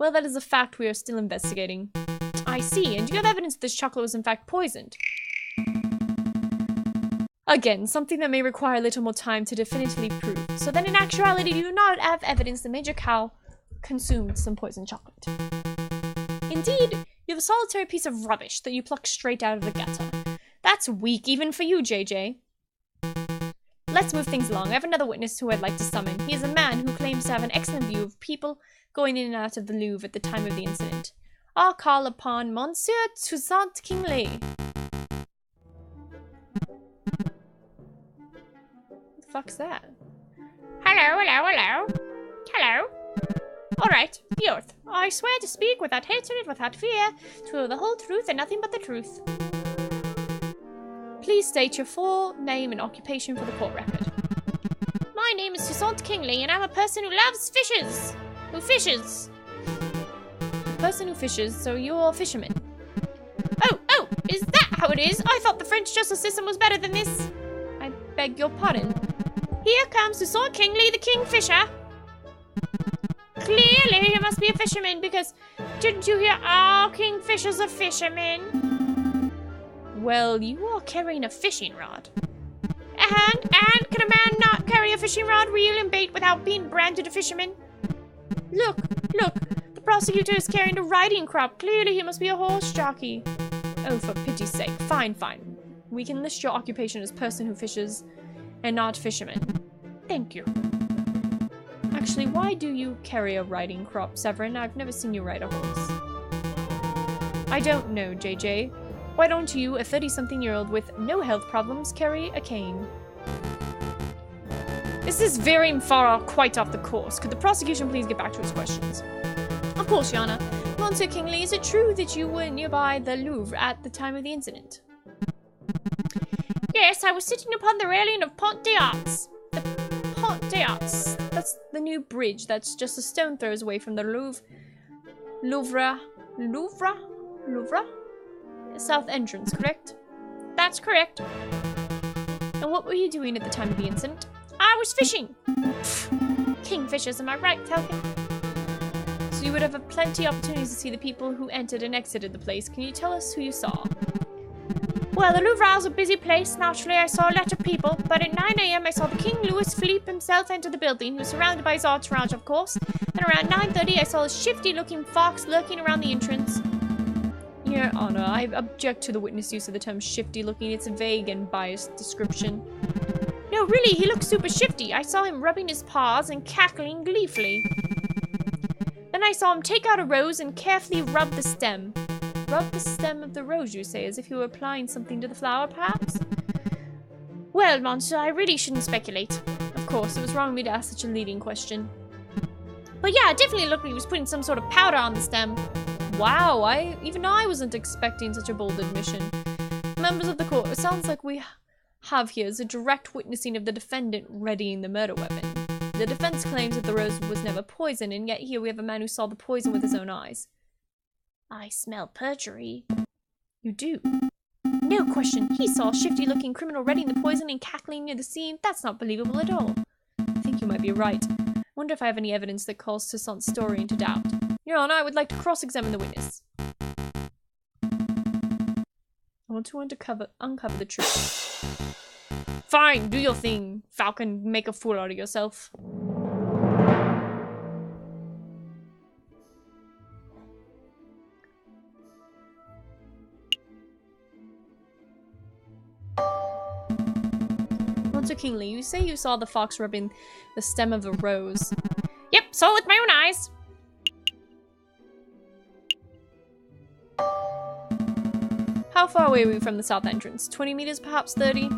Well, that is a fact we are still investigating. I see, and do you have evidence that this chocolate was in fact poisoned? Again, something that may require a little more time to definitively prove. So then in actuality, you do not have evidence that Major Cow consumed some poisoned chocolate. Indeed, you have a solitary piece of rubbish that you plucked straight out of the gutter. That's weak even for you, JJ. Let's move things along. I have another witness who I'd like to summon. He is a man who claims to have an excellent view of people going in and out of the Louvre at the time of the incident. I'll call upon Monsieur Toussaint Kingley. What the fuck's that? Hello, hello, hello. Hello. Alright, Youth. I swear to speak without hatred, without fear, to know the whole truth and nothing but the truth. Please state your full name and occupation for the court record. My name is Toussaint Kingley, and I'm a person who loves fishes. Who fishes? A person who fishes, so you're a fisherman. Oh, is that how it is? I thought the French justice system was better than this. I beg your pardon. Here comes Toussaint Kingley, the Kingfisher. Clearly, he must be a fisherman, because didn't you hear all kingfishers are fishermen? Well, you are carrying a fishing rod. And can a man not carry a fishing rod, reel, and bait without being branded a fisherman? Look, the prosecutor is carrying a riding crop. Clearly, he must be a horse jockey. Oh, for pity's sake. Fine. We can list your occupation as person who fishes and not fisherman. Thank you. Actually, why do you carry a riding crop, Severin? I've never seen you ride a horse. I don't know, JJ. Why don't you, a 30-something-year-old with no health problems, carry a cane? This is veering quite off the course. Could the prosecution please get back to its questions? Of course, Your Honor. Monsieur Kingley, is it true that you were nearby the Louvre at the time of the incident? Yes, I was sitting upon the railing of Pont d'Arts. The Pont d'Arts. That's the new bridge that's just a stone throws away from the Louvre? South entrance, correct? That's correct. And what were you doing at the time of the incident? I was fishing. Kingfishers, am I right, Falcon? So you would have plenty of opportunities to see the people who entered and exited the place. Can you tell us who you saw? Well, the Louvre is a busy place. Naturally, I saw a lot of people. But at 9 a.m., I saw the King Louis Philippe himself enter the building. He was surrounded by his entourage, of course. And around 9:30, I saw a shifty-looking fox lurking around the entrance. Your Honor, I object to the witness use of the term shifty-looking. It's a vague and biased description. No, really, he looked super shifty. I saw him rubbing his paws and cackling gleefully. Then I saw him take out a rose and carefully rub the stem. Rub the stem of the rose, you say, as if you were applying something to the flower, perhaps? Well, Monsieur, I really shouldn't speculate. Of course, it was wrong of me to ask such a leading question. But yeah, it definitely looked like he was putting some sort of powder on the stem. Wow, even I wasn't expecting such a bold admission. Members of the court, it sounds like we have here is a direct witnessing of the defendant readying the murder weapon. The defense claims that the rose was never poisoned, and yet here we have a man who saw the poison with his own eyes. I smell perjury. You do? No question. He saw a shifty-looking criminal readying the poison and cackling near the scene. That's not believable at all. I think you might be right. I wonder if I have any evidence that calls Toussaint's story into doubt. Your Honor, I would like to cross-examine the witness. I want to uncover the truth. Fine, do your thing, Falcon. Make a fool out of yourself. Monsieur Kingley, you say you saw the fox rubbing the stem of a rose. Yep, saw it with my own eyes. How far away are we from the south entrance? 20 meters, perhaps 30?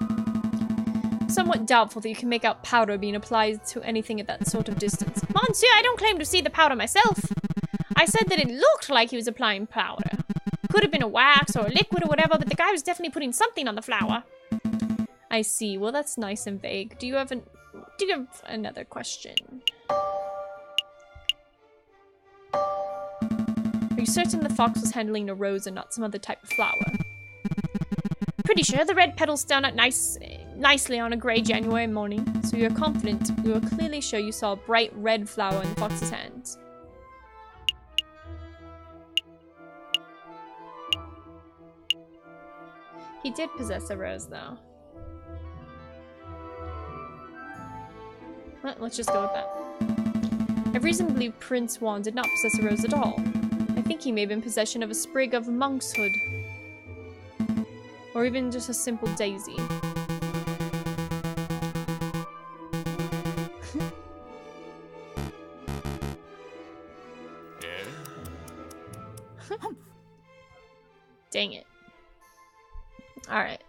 Somewhat doubtful that you can make out powder being applied to anything at that sort of distance. Monsieur, I don't claim to see the powder myself. I said that it looked like he was applying powder. Could have been a wax or a liquid or whatever, but the guy was definitely putting something on the flower. I see. Well, that's nice and vague. Do you have another question? Are you certain the fox was handling a rose and not some other type of flower? Pretty sure the red petals stand out nicely on a grey January morning, so you're confident you will clearly show you saw a bright red flower in the fox's hands. He did possess a rose, though. Well, let's just go with that. I have reason to believe Prince Juan did not possess a rose at all. I think he may be in possession of a sprig of monkshood. Or even just a simple daisy. Dang it. Alright.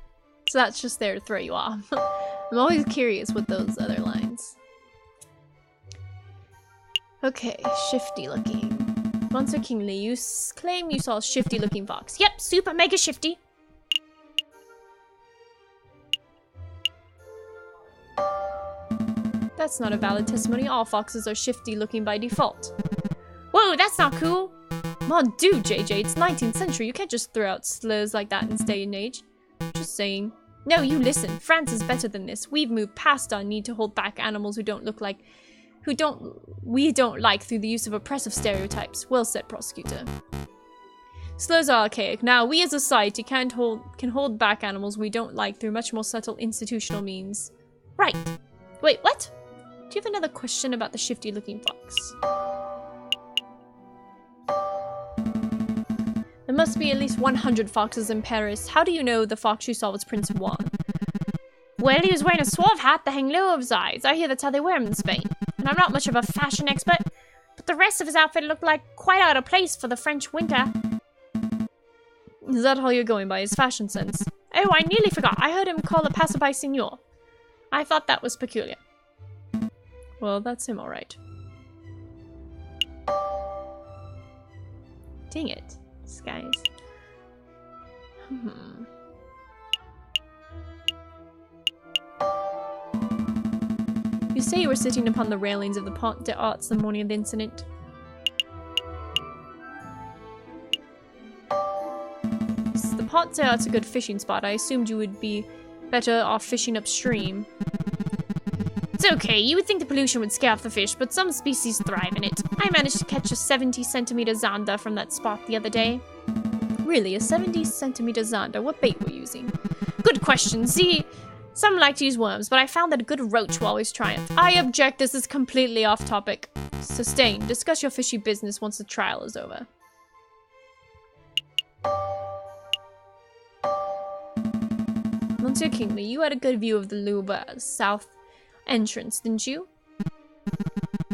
So that's just there to throw you off. I'm always curious with those other lines. Okay, shifty looking. Monster Kingly, you claim you saw a shifty looking fox. Yep, super mega shifty. That's not a valid testimony. All foxes are shifty looking by default. Whoa, that's not cool. Mon Dieu, JJ, it's 19th century. You can't just throw out slurs like that in this day and age. Just saying. No, you listen. France is better than this. We've moved past our need to hold back animals we don't like through the use of oppressive stereotypes. Well said, prosecutor. Slurs are archaic. Now, we as a society can hold back animals we don't like through much more subtle institutional means. Right. Wait, what? Do you have another question about the shifty-looking fox? There must be at least 100 foxes in Paris. How do you know the fox you saw was Prince Juan? Well, he was wearing a suave hat that hung low over his eyes. I hear that's how they wear him in Spain. And I'm not much of a fashion expert, but the rest of his outfit looked like quite out of place for the French winter. Is that all you're going by, his fashion sense? Oh, I nearly forgot. I heard him call a passerby signor. I thought that was peculiar. Well, that's him, alright. Dang it. These guys. You say you were sitting upon the railings of the Pont des Arts the morning of the incident. The Pont des Arts is a good fishing spot. I assumed you would be better off fishing upstream. It's okay, you would think the pollution would scare off the fish, but some species thrive in it. I managed to catch a 70-centimeter zander from that spot the other day. Really, a 70-centimeter zander? What bait were you using? Good question. See, some like to use worms, but I found that a good roach will always triumph. I object, this is completely off topic. Sustained. Discuss your fishy business once the trial is over. Monsieur Kingsley, you had a good view of the Louvre's south entrance, didn't you?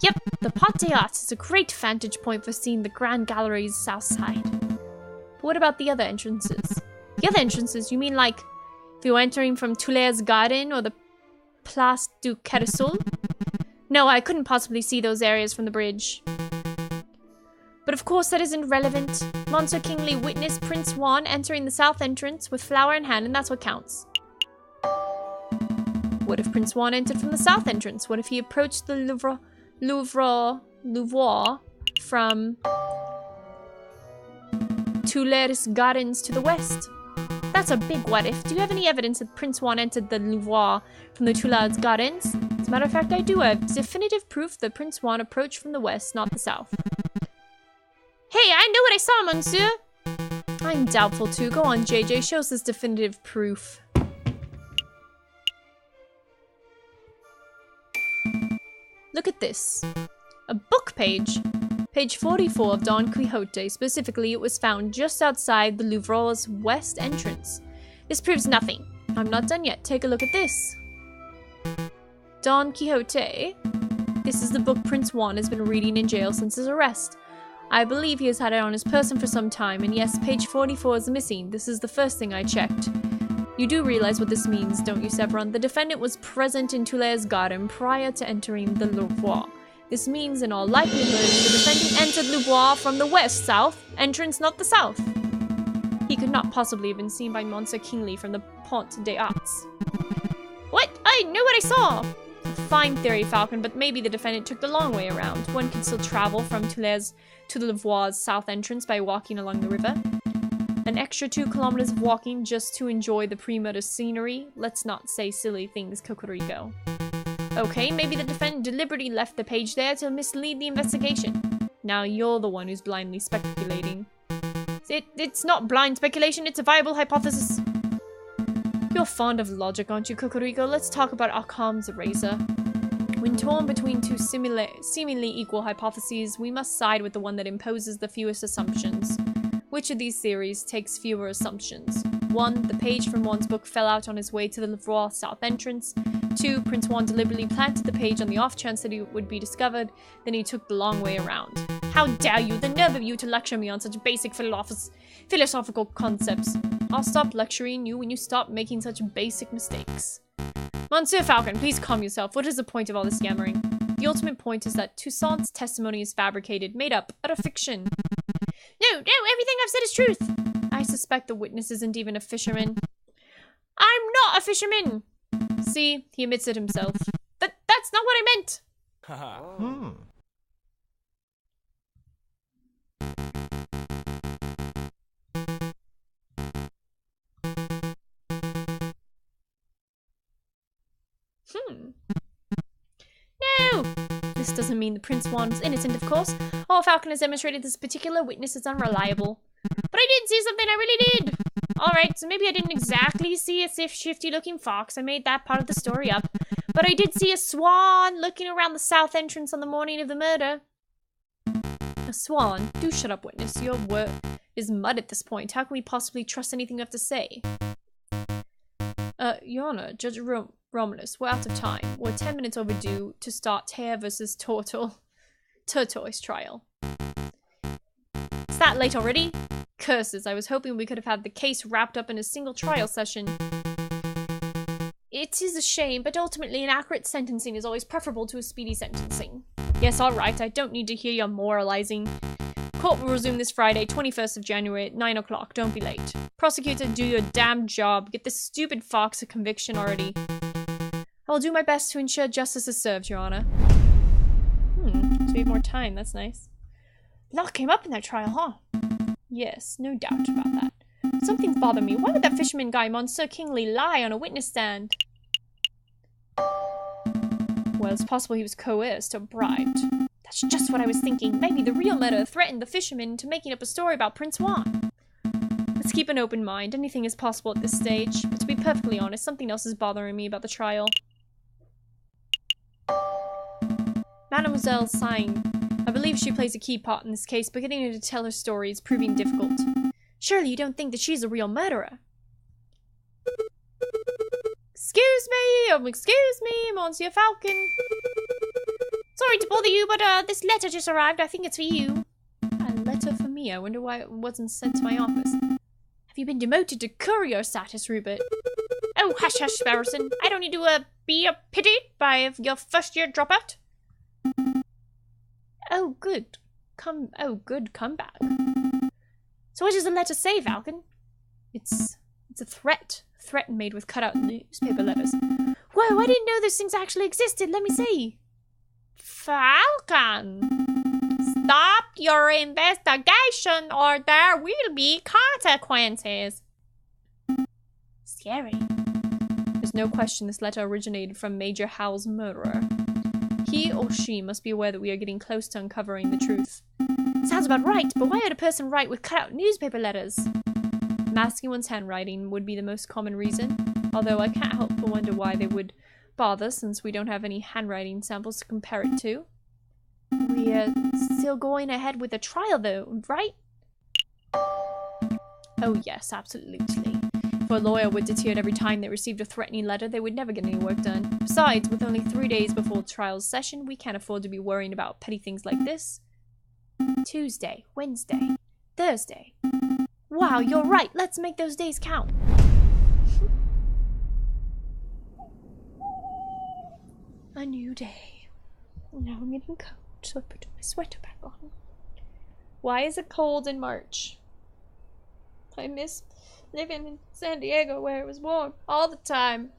Yep, the Pont des Arts is a great vantage point for seeing the Grand Gallery's south side. But what about the other entrances? The other entrances? You mean like if you were entering from Tuileries Garden or the Place du Carrousel? No, I couldn't possibly see those areas from the bridge. But of course that isn't relevant. Monsieur Kingsley witnessed Prince Juan entering the south entrance with flower in hand, and that's what counts. What if Prince Juan entered from the south entrance? What if he approached the Louvre from Tuileries Gardens to the west? That's a big what if. Do you have any evidence that Prince Juan entered the Louvre from the Tuileries Gardens? As a matter of fact, I do have definitive proof that Prince Juan approached from the west, not the south. Hey, I know what I saw, monsieur! I'm doubtful too. Go on, JJ. Show us this definitive proof. Look at this. A book page. Page 44 of Don Quixote. Specifically, it was found just outside the Louvre's west entrance. This proves nothing. I'm not done yet. Take a look at this. Don Quixote. This is the book Prince Juan has been reading in jail since his arrest. I believe he has had it on his person for some time, and yes, page 44 is missing. This is the first thing I checked. You do realize what this means, don't you, Severon? The defendant was present in Tuileries Garden prior to entering the Louvre. This means, in all likelihood, the defendant entered Louvre from the west-south entrance, not the south. He could not possibly have been seen by Monsieur Kingsley from the Pont des Arts. What? I know what I saw! A fine theory, Falcon, but maybe the defendant took the long way around. One can still travel from Tuileries to the Louvre's south entrance by walking along the river. An extra 2 kilometers of walking just to enjoy the pre-murder scenery. Let's not say silly things, Cocorico. Okay, maybe the defendant deliberately left the page there to mislead the investigation. Now you're the one who's blindly speculating. It's not blind speculation, it's a viable hypothesis. You're fond of logic, aren't you, Cocorico? Let's talk about Occam's razor. When torn between two seemingly equal hypotheses, we must side with the one that imposes the fewest assumptions. Which of these theories takes fewer assumptions? 1. The page from Juan's book fell out on his way to the Lavrois south entrance. 2. Prince Juan deliberately planted the page on the off chance that he would be discovered, then he took the long way around. How dare you! The nerve of you to lecture me on such basic philosophical concepts. I'll stop lecturing you when you stop making such basic mistakes. Monsieur Falcon, please calm yourself. What is the point of all this yammering? The ultimate point is that Toussaint's testimony is fabricated, made up, utter fiction. No, everything I've said is truth. I suspect the witness isn't even a fisherman. I'm not a fisherman. See, he admits it himself. That's not what I meant. No! This doesn't mean the Prince Juan is innocent, of course. All Falcon has demonstrated this particular witness is unreliable. But I did see something, I really did! Alright, so maybe I didn't exactly see a shifty-looking fox. I made that part of the story up. But I did see a swan looking around the south entrance on the morning of the murder. A swan? Do shut up, witness. Your word is mud at this point. How can we possibly trust anything you have to say? Your Honor, Judge Romulus, we're out of time. We're 10 minutes overdue to start Hare versus Tortoise trial. Is that late already? Curses, I was hoping we could have had the case wrapped up in a single trial session. It is a shame, but ultimately an accurate sentencing is always preferable to a speedy sentencing. Yes, alright, I don't need to hear your moralizing. Court will resume this Friday, 21st of January at 9 o'clock. Don't be late. Prosecutor, do your damn job. Get this stupid fox a conviction already. I will do my best to ensure justice is served, Your Honor. So we have more time. That's nice. A lot came up in that trial, huh? Yes, no doubt about that. Something's bothering me. Why would that fisherman guy, Monsieur Kingsley, lie on a witness stand? Well, it's possible he was coerced or bribed. That's just what I was thinking. Maybe the real murderer threatened the fisherman into making up a story about Prince Juan. Let's keep an open mind. Anything is possible at this stage. But to be perfectly honest, something else is bothering me about the trial. Mademoiselle sighing. I believe she plays a key part in this case, but getting her to tell her story is proving difficult. Surely you don't think that she's a real murderer? Excuse me, Monsieur Falcon. Sorry to bother you, but this letter just arrived. I think it's for you. A letter for me? I wonder why it wasn't sent to my office. Have you been demoted to courier status, Rupert? Oh, hush, hush, Sparrowson. I don't need to be pitied by your first-year dropout. Oh, good. Good comeback. So what does the letter say, Falcon? It's a threat. A threat made with cut-out newspaper letters. Whoa, I didn't know those things actually existed. Let me see. Falcon, stop your investigation or there will be consequences. Scary. There's no question this letter originated from Major Howell's murderer. He or she must be aware that we are getting close to uncovering the truth. Sounds about right, but why would a person write with cut-out newspaper letters? Masking one's handwriting would be the most common reason, although I can't help but wonder why they would bother since we don't have any handwriting samples to compare it to. We're still going ahead with the trial though, right? Oh yes, absolutely. If a lawyer were deterred every time they received a threatening letter, they would never get any work done. Besides, with only 3 days before trial's session, we can't afford to be worrying about petty things like this. Tuesday, Wednesday, Thursday. Wow, you're right. Let's make those days count. A new day. Now I'm getting cold, so I put my sweater back on. Why is it cold in March? I miss living in San Diego where it was warm all the time.